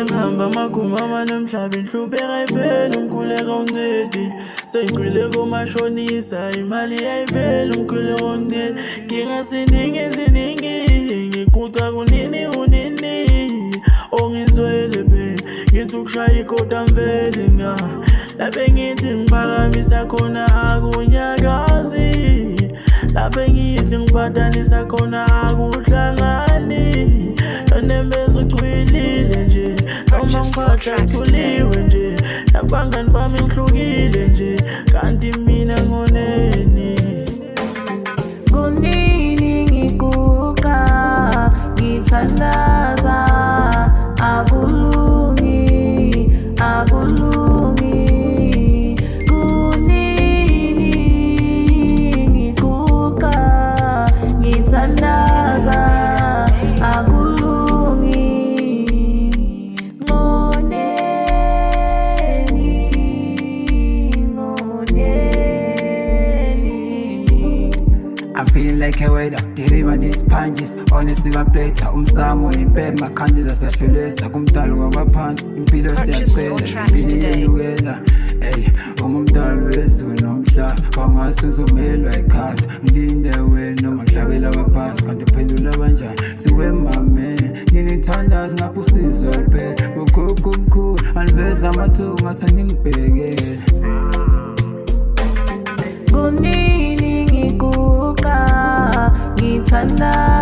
sengihamba amagumama nomhlaba inhlupeka iphela umkhuleko uncedi sengigcwele komashonisa imali yayiphela umkhuleko uncedi ngingasiningi ngikuca kunini ongizwele phela ngithi ukushaya ikota mvele nga laphe ngithi ngiphakamisa khona akunyakazi laphe ngithi ngiphatanisa khona akuhlangani nembeza ucwilile nje noma ngiphatha thuliwe nje nabangani bami ngihlukile nje kanti mina ngoneni kunini ngikuqa ngithandaza akulungi kunini ngikuqa ngithandaza I'm feeling like a waiter, deliver these punches. Honestly, my plate, umsamo impela makhandela sashweleza kumdalo wabaphansi impilo siyaqela impilo yewena hey ungumdalo wezulu nomhlaba wangase uzomelwa ekhanda ngilinde wena noma ngihlabela abaphansi kanti uphendula kanjani siwe mame nginithandaza ngapha usizo phela ukhokho omkhulu aniveza amathunga ngathi ningibhekele kunini ngikuqa ngithandaza